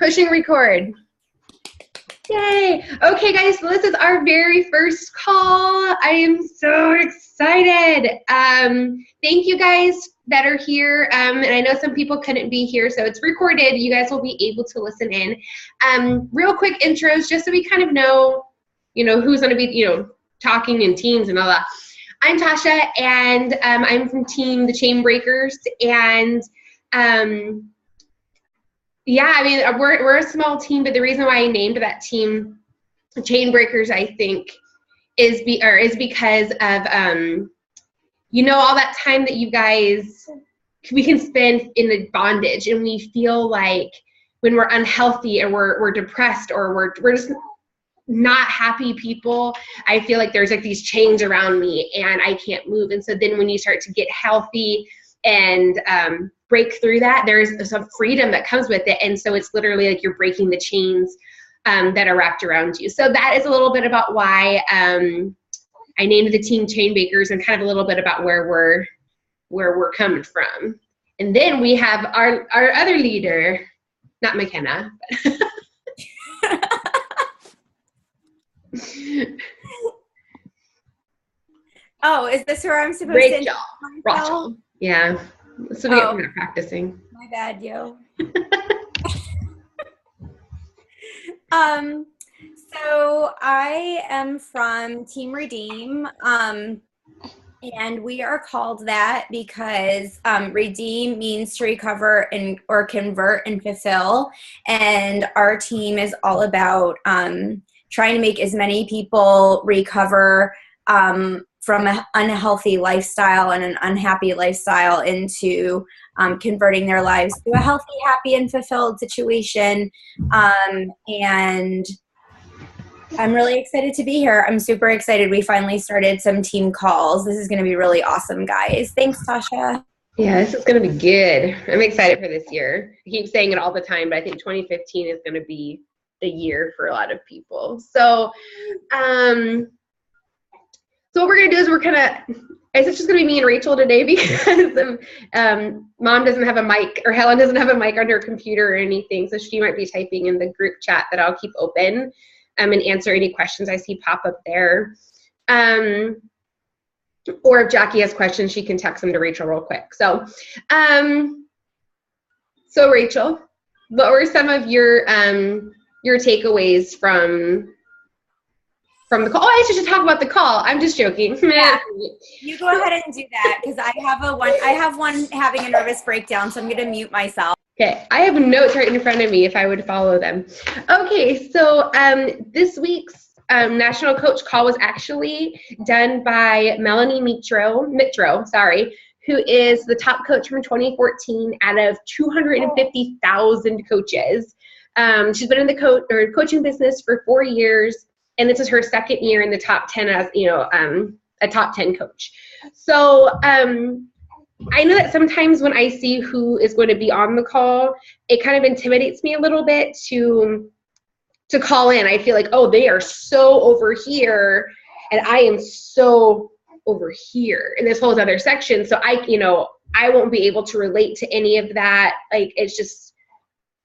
Pushing record. Yay. Okay, guys, so this is our very first call. I am so excited. Thank you guys that are here. And I know some people couldn't be here, so it's recorded. You guys will be able to listen in. Real quick intros, just so we kind of know, who's going to be, talking in teams and all that. I'm Tasha, and I'm from team the ChainBreakers, and yeah, I mean, we're a small team, but the reason why I named that team ChainBreakers, I think, is because of all that time that you guys we can spend in the bondage, and we feel like when we're unhealthy or we're depressed or we're just not happy people, I feel like there's like these chains around me and I can't move. And so then when you start to get healthy and break through that, there's some freedom that comes with it. And so it's literally like you're breaking the chains that are wrapped around you. So that is a little bit about why I named the team ChainBreakers, and kind of a little bit about where we're coming from. And then we have our other leader, not McKenna. Oh, is this where I'm supposed Rachel. to? Rachel. Yeah. So we get practicing. My bad, yo. So I am from Team Redeem, and we are called that because redeem means to recover or convert and fulfill, and our team is all about trying to make as many people recover from an unhealthy lifestyle and an unhappy lifestyle into converting their lives to a healthy, happy, and fulfilled situation. And I'm really excited to be here. I'm super excited. We finally started some team calls. This is going to be really awesome, guys. Thanks, Tasha. Yeah, this is going to be good. I'm excited for this year. I keep saying it all the time, but I think 2015 is going to be the year for a lot of people. So, so what we're going to do is it's just going to be me and Rachel today because Mom doesn't have a mic, or Helen doesn't have a mic on her computer or anything. So she might be typing in the group chat that I'll keep open and answer any questions I see pop up there. Or if Jackie has questions, she can text them to Rachel real quick. So, so Rachel, what were some of your takeaways from the call? Oh, I should talk about the call. I'm just joking. Yeah. You go ahead and do that because I have one having a nervous breakdown, so I'm going to mute myself. Okay, I have notes right in front of me if I would follow them. Okay, so this week's National Coach Call was actually done by Melanie Mitro, who is the top coach from 2014 out of 250,000 coaches. She's been in the coaching business for 4 years. And this is her second year in the top 10 as, a top 10 coach. So I know that sometimes when I see who is going to be on the call, it kind of intimidates me a little bit to call in. I feel like, oh, they are so over here and I am so over here in this whole other section. So I won't be able to relate to any of that. Like, it's just,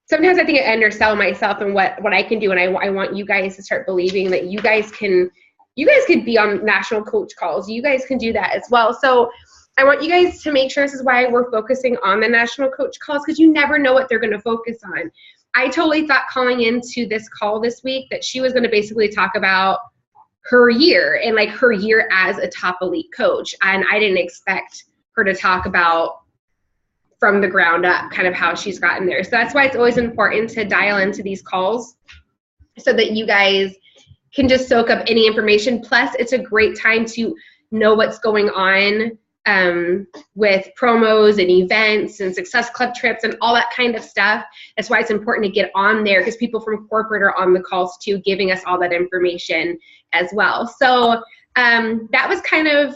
sometimes I think I undersell myself and what I can do, and I want you guys to start believing that you guys could be on national coach calls. You guys can do that as well. So I want you guys to make sure, this is why we're focusing on the national coach calls, because you never know what they're going to focus on. I totally thought calling into this call this week that she was going to basically talk about her year and like her year as a top elite coach, and I didn't expect her to talk about from the ground up kind of how she's gotten there. So that's why it's always important to dial into these calls so that you guys can just soak up any information. Plus, it's a great time to know what's going on with promos and events and Success Club trips and all that kind of stuff. That's why it's important to get on there, because people from corporate are on the calls too, giving us all that information as well. So that was kind of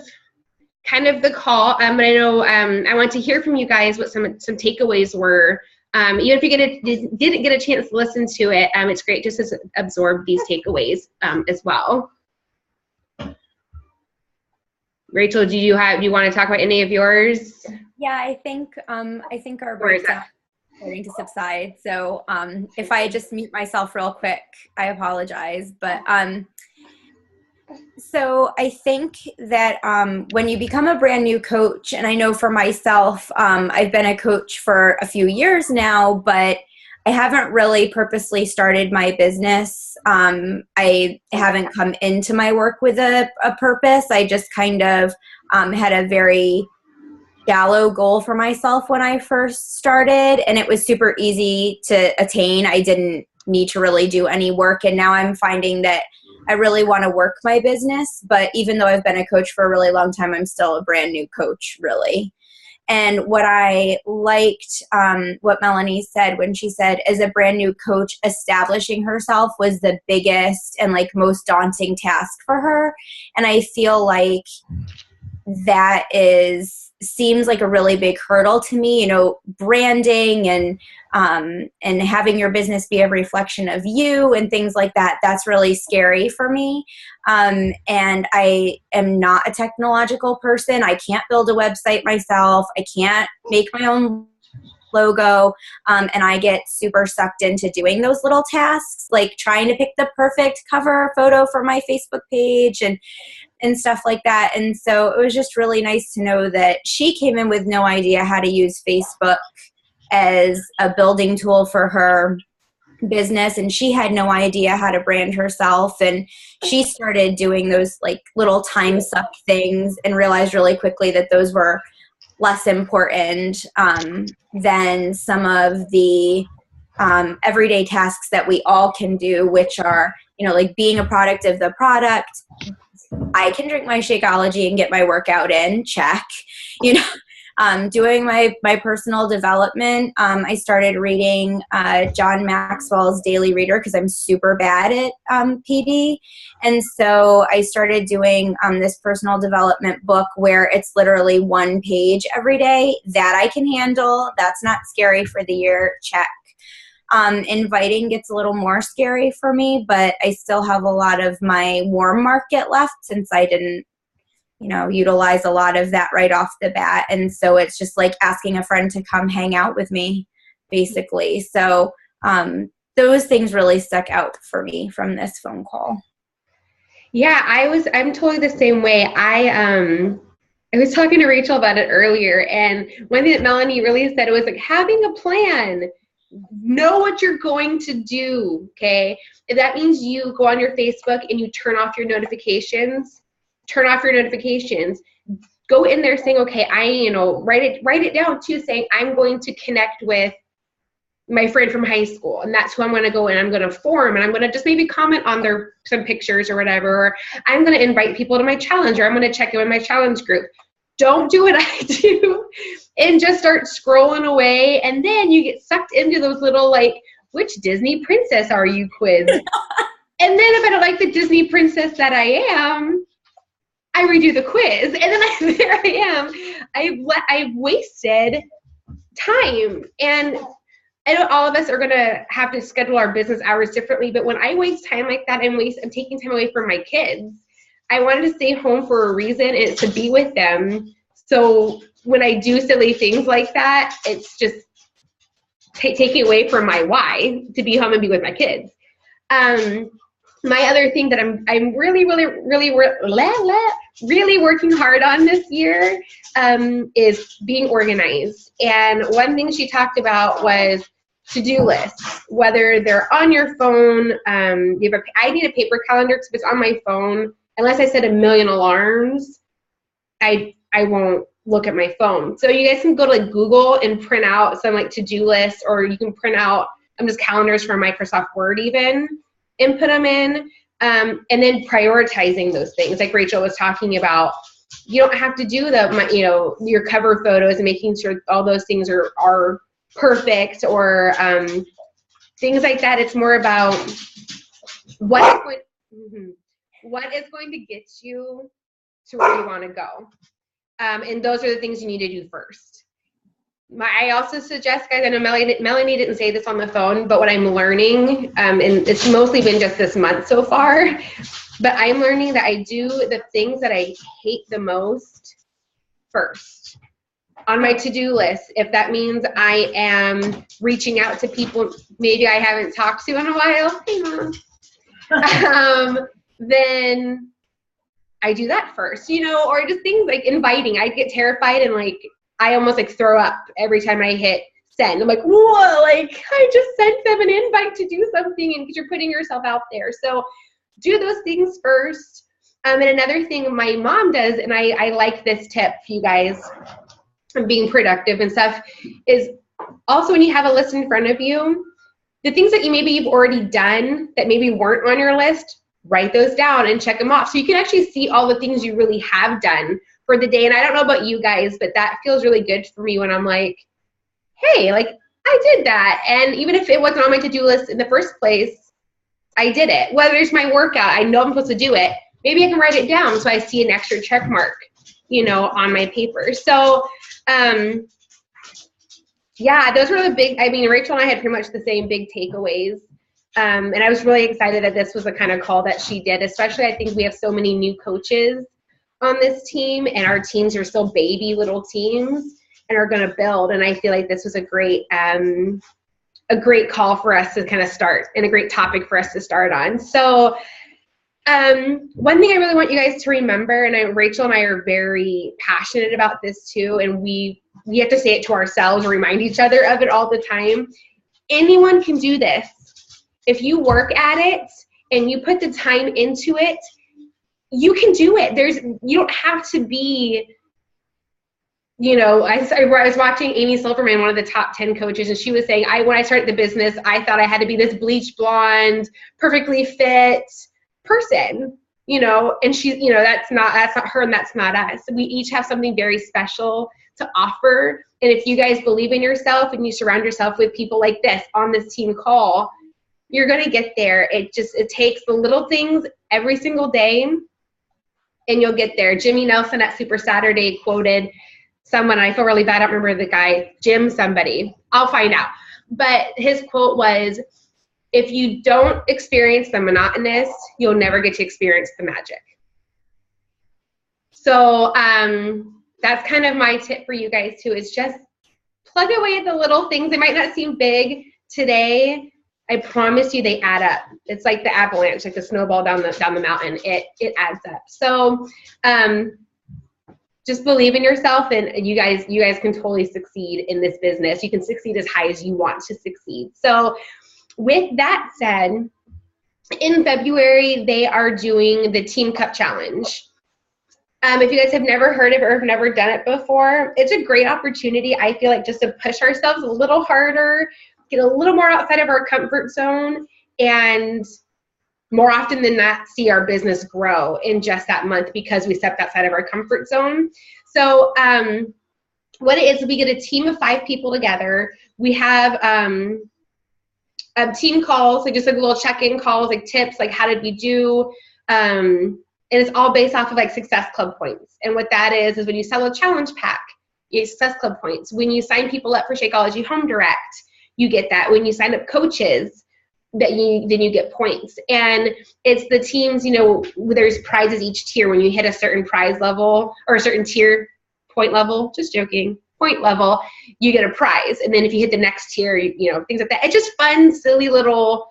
the call, but I know I want to hear from you guys what some takeaways were. Even if you didn't get a chance to listen to it, it's great just to absorb these takeaways as well. Rachel, do you want to talk about any of yours? Yeah, I think our breakdown. starting to subside. So if I just mute myself real quick, I apologize. But so I think that when you become a brand new coach, and I know for myself, I've been a coach for a few years now, but I haven't really purposely started my business. I haven't come into my work with a purpose. I just kind of had a very shallow goal for myself when I first started, and it was super easy to attain. I didn't need to really do any work, and now I'm finding that I really want to work my business, but even though I've been a coach for a really long time, I'm still a brand new coach, really. And what I liked, what Melanie said when she said, as a brand new coach, establishing herself was the biggest and like most daunting task for her. And I feel like that seems like a really big hurdle to me, you know, branding and having your business be a reflection of you and things like that. That's really scary for me. And I am not a technological person. I can't build a website myself. I can't make my own logo. And I get super sucked into doing those little tasks, like trying to pick the perfect cover photo for my Facebook page and stuff like that. And so it was just really nice to know that she came in with no idea how to use Facebook as a building tool for her business, and she had no idea how to brand herself, and she started doing those like little time suck things and realized really quickly that those were less important than some of the everyday tasks that we all can do, which are, you know, like being a product of the product. I can drink my Shakeology and get my workout in, check. You know, doing my personal development. I started reading John Maxwell's Daily Reader because I'm super bad at PD. And so I started doing this personal development book where it's literally one page every day. That I can handle. That's not scary for the year, check. Inviting gets a little more scary for me, but I still have a lot of my warm market left since I didn't, you know, utilize a lot of that right off the bat. And so it's just like asking a friend to come hang out with me, basically. So those things really stuck out for me from this phone call. Yeah, I'm totally the same way. I was talking to Rachel about it earlier, and one thing that Melanie really said was like having a plan. Know what you're going to do, okay? If that means you go on your Facebook and you turn off your notifications, go in there saying, okay, write it down too, saying I'm going to connect with my friend from high school, and that's who I'm going to go in. I'm going to form, and I'm going to just maybe comment on some pictures or whatever, or I'm going to invite people to my challenge, or I'm going to check in with my challenge group. Don't do what I do and just start scrolling away, and then you get sucked into those little, like, which Disney princess are you quiz? And then if I don't like the Disney princess that I am, I redo the quiz, and then there I am. I've wasted time. And I know all of us are going to have to schedule our business hours differently, but when I waste time like that, I'm taking time away from my kids. I wanted to stay home for a reason, and it's to be with them. So when I do silly things like that, it's just taking away from my why to be home and be with my kids. My other thing that I'm really working hard on this year is being organized. And one thing she talked about was to-do lists, whether they're on your phone. I need a paper calendar because if it's on my phone, unless I set a million alarms, I won't look at my phone. So you guys can go to like Google and print out some like to-do lists, or you can print out just calendars from Microsoft Word even and put them in. And then prioritizing those things like Rachel was talking about. You don't have to do your cover photos and making sure all those things are perfect or things like that. It's more about what is going to get you to where you want to go. And those are the things you need to do first. I also suggest, guys, I know Melanie didn't say this on the phone, but what I'm learning, and it's mostly been just this month so far, but I'm learning that I do the things that I hate the most first. on my to-do list. If that means I am reaching out to people maybe I haven't talked to in a while, hey Mom, then I do that first, you know, or just things like inviting. I get terrified and like I almost like throw up every time I hit send. I'm like, whoa, like I just sent them an invite to do something, and because you're putting yourself out there. So do those things first. And another thing my mom does, and I like this tip for you guys, being productive and stuff, is also when you have a list in front of you, the things that you've already done that maybe weren't on your list, write those down and check them off. So you can actually see all the things you really have done for the day. And I don't know about you guys, but that feels really good for me when I'm like, hey, like I did that. And even if it wasn't on my to-do list in the first place, I did it. Whether it's my workout, I know I'm supposed to do it. Maybe I can write it down so I see an extra check mark, you know, on my paper. So, yeah, those were the big, I mean, Rachel and I had pretty much the same big takeaways. And I was really excited that this was the kind of call that she did, especially I think we have so many new coaches on this team, and our teams are still baby little teams and are going to build. And I feel like this was a great call for us to kind of start, and a great topic for us to start on. So one thing I really want you guys to remember, and Rachel and I are very passionate about this too, and we have to say it to ourselves or remind each other of it all the time. Anyone can do this. If you work at it and you put the time into it, you can do it. You don't have to be, you know, I was watching Amy Silverman, one of the top 10 coaches, and she was saying, when I started the business, I thought I had to be this bleach blonde, perfectly fit person, you know, and she's, you know, that's not her and that's not us. We each have something very special to offer. And if you guys believe in yourself and you surround yourself with people like this on this team call, you're going to get there. It takes the little things every single day and you'll get there. Jimmy Nelson at Super Saturday quoted someone, I feel really bad, I don't remember the guy, Jim somebody, I'll find out. But his quote was, if you don't experience the monotonous, you'll never get to experience the magic. So that's kind of my tip for you guys too, is just plug away at the little things. They might not seem big today. I promise you they add up. It's like the avalanche, like the snowball down the mountain. It adds up. So just believe in yourself, and you guys can totally succeed in this business. You can succeed as high as you want to succeed. So with that said, in February, they are doing the Team Cup Challenge. If you guys have never heard of it or have never done it before, it's a great opportunity, I feel like, just to push ourselves a little harder, get a little more outside of our comfort zone, and more often than not, see our business grow in just that month because we stepped outside of our comfort zone. So what it is, we get a team of 5 people together. We have team calls, like just like little check-in calls, like tips, like how did we do? And it's all based off of like Success Club points. And what that is when you sell a challenge pack, you get Success Club points. When you sign people up for Shakeology Home Direct, you get that. When you sign up coaches, then you get points. And it's the teams, you know, there's prizes each tier. When you hit a certain prize level or a certain tier point level, just joking, point level, you get a prize. And then if you hit the next tier, you know, things like that. It's just fun, silly little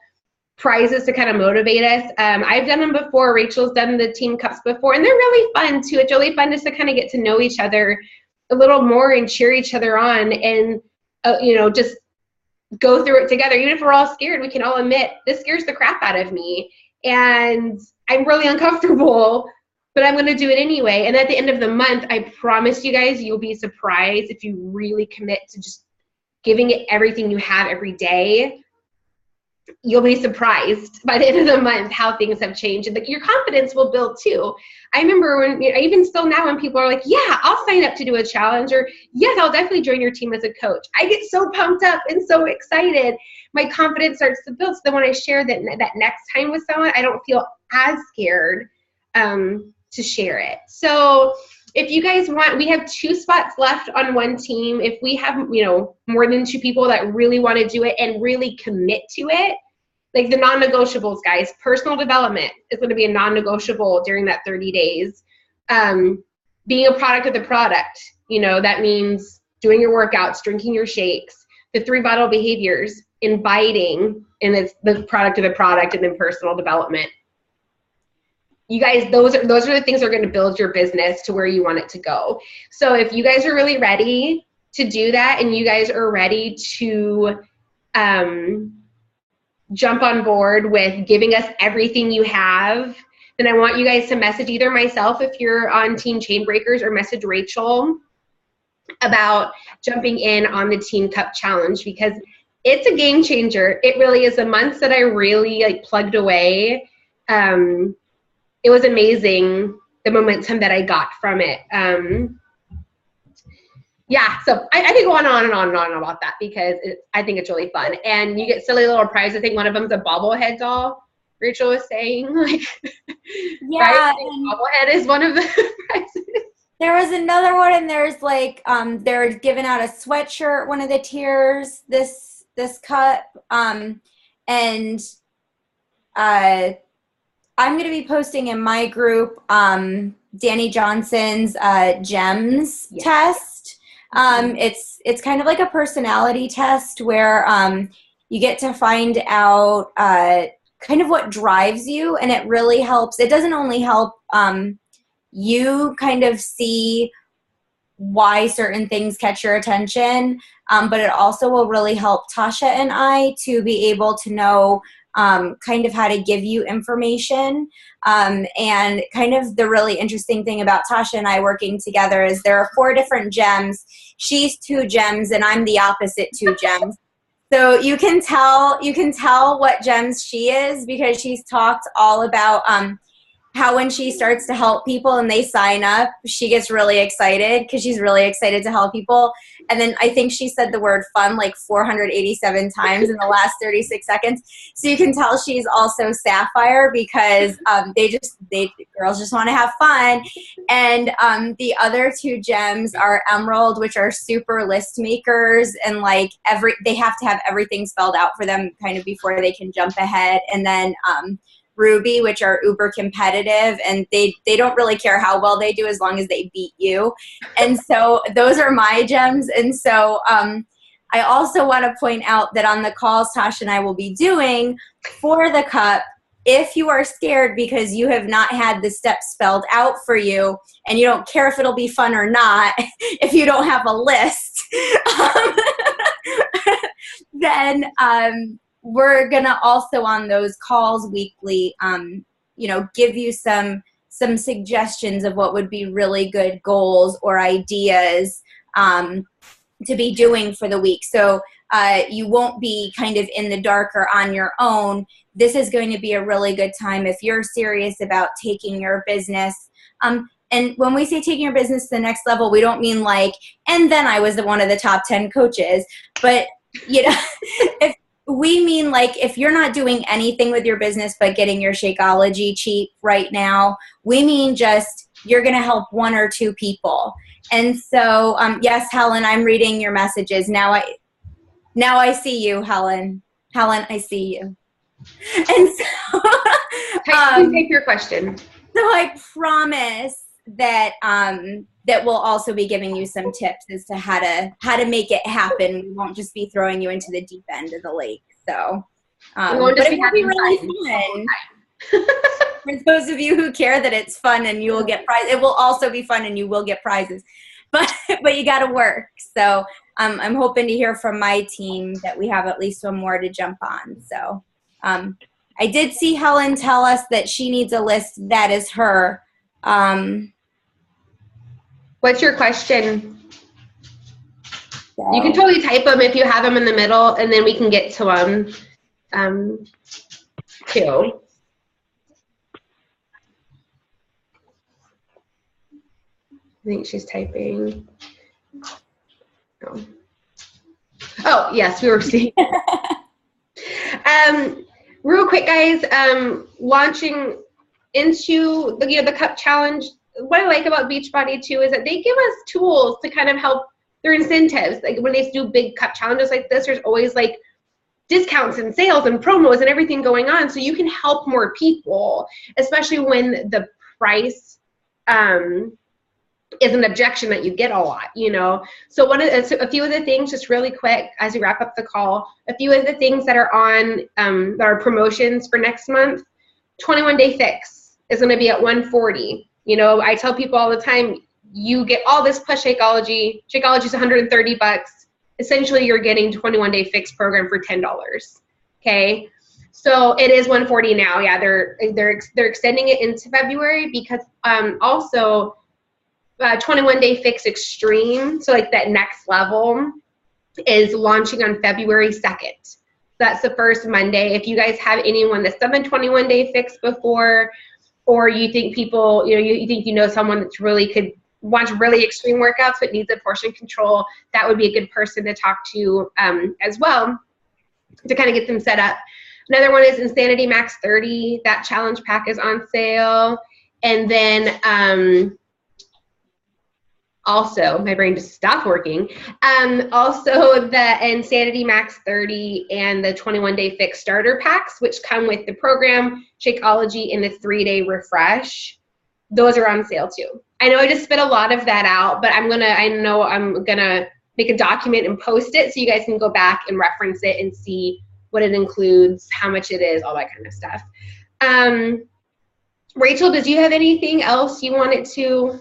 prizes to kind of motivate us. I've done them before. Rachel's done the team cups before, and they're really fun too. It's really fun just to kind of get to know each other a little more and cheer each other on, and you know, just go through it together. Even if we're all scared, we can all admit this scares the crap out of me and I'm really uncomfortable, but I'm going to do it anyway. And at the end of the month, I promise you guys, you'll be surprised if you really commit to just giving it everything you have every day. You'll be surprised by the end of the month how things have changed, and your confidence will build too. I remember when, even still now, when people are like, yeah, I'll sign up to do a challenge, or yes, I'll definitely join your team as a coach. I get so pumped up and so excited. My confidence starts to build. So then when I share that next time with someone, I don't feel as scared to share it. So if you guys want, we have 2 spots left on one team. If we have, you know, more than 2 people that really want to do it and really commit to it, like the non-negotiables, guys, personal development is going to be a non-negotiable during that 30 days. Being a product of the product, you know, that means doing your workouts, drinking your shakes, the 3 vital behaviors, inviting, and it's the product of the product, and then personal development. You guys, those are the things that are going to build your business to where you want it to go. So if you guys are really ready to do that, and you guys are ready to jump on board with giving us everything you have, then I want you guys to message either myself if you're on Team ChainBreakers, or message Rachel about jumping in on the Teen Cup Challenge, because it's a game changer. It really is. The months that I really plugged away, it was amazing, the momentum that I got from it. Yeah, so I could go on and on and on and on about that, because I think it's really fun. And you get silly little prizes. I think one of them's a bobblehead doll, Rachel was saying. Yeah, right? Bobblehead is one of the prizes. There was another one, and there's they're giving out a sweatshirt, one of the tiers, this cup, and I'm going to be posting in my group Danny Johnson's GEMS test. It's kind of like a personality test where you get to find out kind of what drives you, and it really helps. It doesn't only help you kind of see why certain things catch your attention, but it also will really help Tasha and I to be able to know kind of how to give you information. And kind of the really interesting thing about Tasha and I working together is there are 4 different gems. She's 2 gems, and I'm the opposite 2 gems. So you can tell what gems she is, because she's talked all about how when she starts to help people and they sign up, she gets really excited because she's really excited to help people. And then I think she said the word fun 487 times in the last 36 seconds. So you can tell she's also Sapphire, because girls just want to have fun. And the other 2 gems are Emerald, which are super list makers, and they have to have everything spelled out for them kind of before they can jump ahead. And then Ruby, which are uber competitive, and they don't really care how well they do as long as they beat you. And so those are my gems. And so I also want to point out that on the calls Tasha and I will be doing for the cup, if you are scared because you have not had the steps spelled out for you, and you don't care if it'll be fun or not, if you don't have a list, then we're going to also on those calls weekly, give you some suggestions of what would be really good goals or ideas to be doing for the week. So you won't be kind of in the dark or on your own. This is going to be a really good time if you're serious about taking your business. And when we say taking your business to the next level, we don't mean and then I was one of the top 10 coaches, but we mean if you're not doing anything with your business but getting your Shakeology cheap right now, we mean just you're going to help 1 or 2 people. And so, yes, Helen, I'm reading your messages. Now I see you, Helen. Helen, I see you. And so, take your question. So I promise that that we'll also be giving you some tips as to how to make it happen. We won't just be throwing you into the deep end of the lake. So, but it will be really fun. For those of you who care that it's fun and you will get prizes, it will also be fun and you will get prizes. But you got to work. So I'm hoping to hear from my team that we have at least 1 more to jump on. So I did see Helen tell us that she needs a list. That is her. What's your question? You can totally type them if you have them in the middle, and then we can get to them too. I think she's typing. Oh, yes, we were seeing. Real quick, guys, launching into the Cup Challenge. What I like about Beachbody too is that they give us tools to kind of help their incentives. When they do big Cup challenges like this, there's always discounts and sales and promos and everything going on, so you can help more people, especially when the price is an objection that you get a lot, you know. So so a few of the things, just really quick as we wrap up the call, a few of the things that are on that are promotions for next month. 21-day fix is going to be at $140. You know, I tell people all the time, you get all this plus Shakeology. Shakeology is $130. Essentially, you're getting 21-day fix program for $10. Okay, so it is $140 now. Yeah, they're extending it into February because also 21-day fix extreme, so like that next level, is launching on February 2nd. That's the first Monday. If you guys have anyone that's done the 21-day fix before, or you think people, you know, you think you know someone that's really wants really extreme workouts but needs a portion control, that would be a good person to talk to as well to kind of get them set up. Another one is Insanity Max 30. That challenge pack is on sale. And then also, my brain just stopped working. Also, the Insanity Max 30 and the 21-day fix starter packs, which come with the program, Shakeology, and the 3-day refresh. Those are on sale too. I know I just spit a lot of that out, but I'm gonna make a document and post it so you guys can go back and reference it and see what it includes, how much it is, all that kind of stuff. Rachel, did you have anything else you wanted to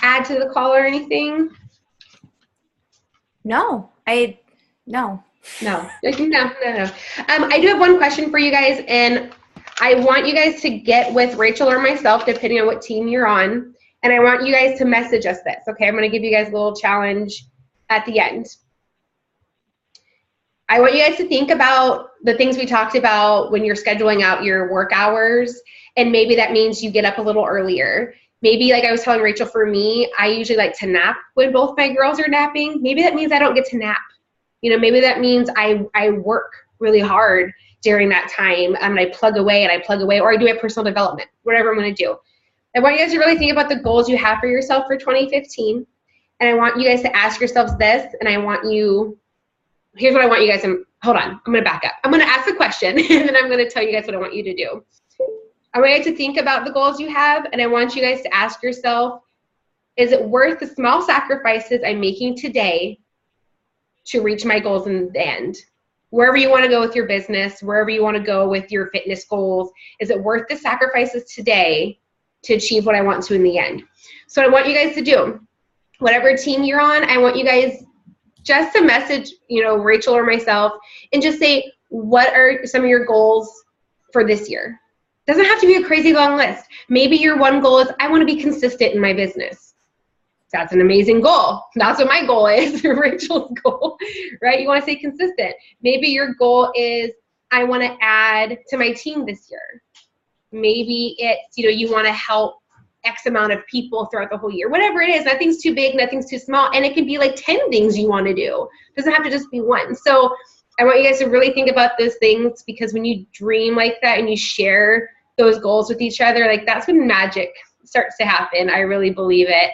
add to the call or anything? No. I do have one question for you guys, and I want you guys to get with Rachel or myself, depending on what team you're on, and I want you guys to message us this, okay? I'm going to give you guys a little challenge at the end. I want you guys to think about the things we talked about when you're scheduling out your work hours, and maybe that means you get up a little earlier. Maybe, like I was telling Rachel, for me, I usually like to nap when both my girls are napping. Maybe that means I don't get to nap. You know, maybe that means I work really hard during that time, and I plug away, or I do a personal development, whatever I'm going to do. I want you guys to really think about the goals you have for yourself for 2015, and I want you guys to ask yourselves this, and here's what I want you guys to, hold on, I'm going to back up. I'm going to ask a question, and then I'm going to tell you guys what I want you to do. I want you to think about the goals you have, and I want you guys to ask yourself, is it worth the small sacrifices I'm making today to reach my goals in the end? Wherever you want to go with your business, wherever you want to go with your fitness goals, is it worth the sacrifices today to achieve what I want to in the end? So what I want you guys to do, whatever team you're on, I want you guys just to message, you know, Rachel or myself, and just say, what are some of your goals for this year? Doesn't have to be a crazy long list. Maybe your one goal is, I want to be consistent in my business. That's an amazing goal. That's what my goal is, Rachel's goal, right? You want to stay consistent. Maybe your goal is, I want to add to my team this year. Maybe it's, you know, you want to help X amount of people throughout the whole year. Whatever it is, nothing's too big, nothing's too small, and it can be like 10 things you want to do. It doesn't have to just be one. So I want you guys to really think about those things, because when you dream like that and you share those goals with each other, like that's when magic starts to happen. I really believe it.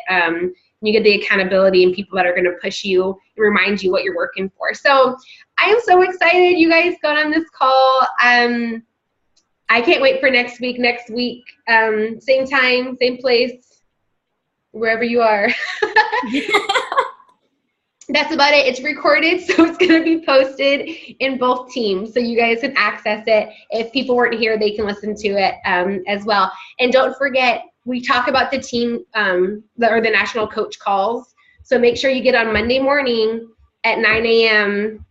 You get the accountability and people that are going to push you and remind you what you're working for. So I am so excited you guys got on this call. I can't wait for next week. Same time, same place, wherever you are. That's about it. It's recorded, so it's going to be posted in both teams, so you guys can access it. If people weren't here, they can listen to it as well. And don't forget, we talk about the team or the national coach calls. So make sure you get on Monday morning at 9 a.m.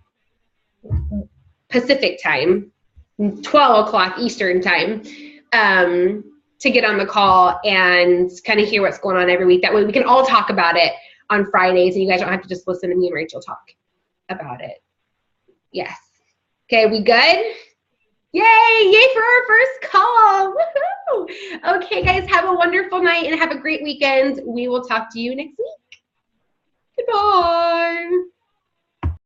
Pacific time, 12 o'clock Eastern time, to get on the call and kind of hear what's going on every week. That way we can all talk about it on Fridays, and you guys don't have to just listen to me and Rachel talk about it. Yes. Okay, we good? Yay for our first call. Woohoo! Okay, guys, have a wonderful night and have a great weekend. We will talk to you next week. Goodbye.